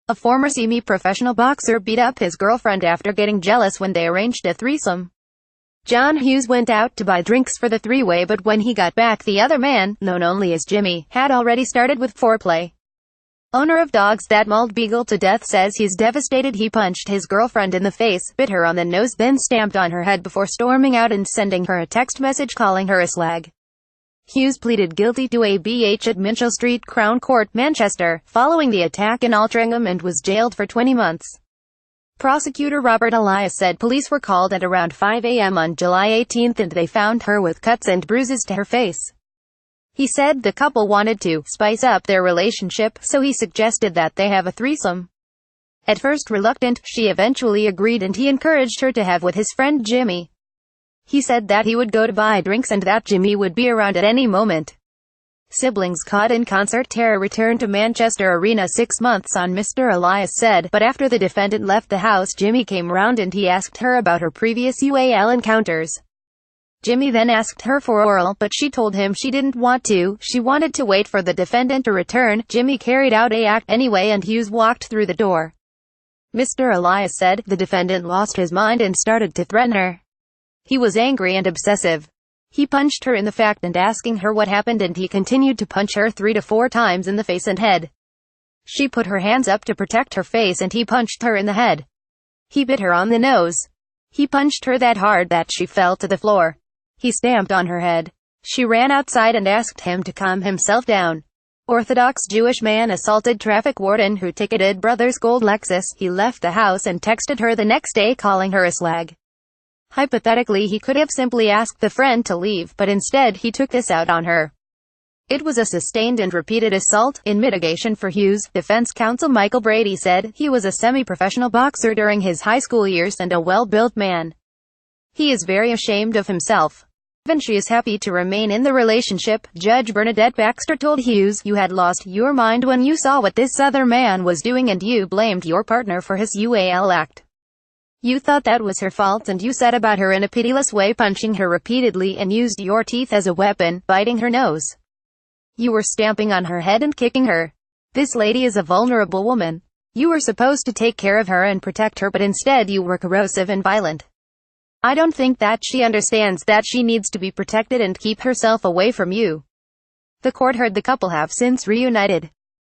A former semi-professional boxer beat up his girlfriend after getting jealous when they arranged a threesome. John Hughes went out to buy drinks for the three-way, but when he got back the other man, known only as Jimmy, had already started with foreplay. Owner of dogs that mauled Beagle to death says he's devastated. He punched his girlfriend in the face, bit her on the nose, then stamped on her head before storming out and sending her a text message calling her a slag. Hughes pleaded guilty to ABH at Minshull Street, Crown Court, Manchester, following the attack in Altrincham, and was jailed for 20 months. Prosecutor Robert Elias said police were called at around 5 a.m. on July 18 and they found her with cuts and bruises to her face. He said the couple wanted to spice up their relationship, so he suggested that they have a threesome. At first reluctant, she eventually agreed and he encouraged her to have with his friend Jimmy. He said that he would go to buy drinks and that Jimmy would be around at any moment. Siblings caught in concert terror returned to Manchester Arena 6 months on, Mr. Elias said, but after the defendant left the house Jimmy came round and he asked her about her previous UAL encounters. Jimmy then asked her for oral, but she told him she didn't want to, she wanted to wait for the defendant to return. Jimmy carried out a act anyway and Hughes walked through the door. Mr. Elias said, the defendant lost his mind and started to threaten her. He was angry and obsessive. He punched her in the face and asking her what happened, and he continued to punch her 3 to 4 times in the face and head. She put her hands up to protect her face and he punched her in the head. He bit her on the nose. He punched her that hard that she fell to the floor. He stamped on her head. She ran outside and asked him to calm himself down. Orthodox Jewish man assaulted traffic warden who ticketed brother's gold Lexus. He left the house and texted her the next day calling her a slag. Hypothetically, he could have simply asked the friend to leave, but instead he took this out on her. It was a sustained and repeated assault. In mitigation for Hughes, defense counsel Michael Brady said, he was a semi-professional boxer during his high school years and a well-built man. He is very ashamed of himself. And she is happy to remain in the relationship. Judge Bernadette Baxter told Hughes, you had lost your mind when you saw what this other man was doing and you blamed your partner for his UAL act. You thought that was her fault and you set about her in a pitiless way, punching her repeatedly and used your teeth as a weapon, biting her nose. You were stamping on her head and kicking her. This lady is a vulnerable woman. You were supposed to take care of her and protect her, but instead you were corrosive and violent. I don't think that she understands that she needs to be protected and keep herself away from you. The court heard the couple have since reunited.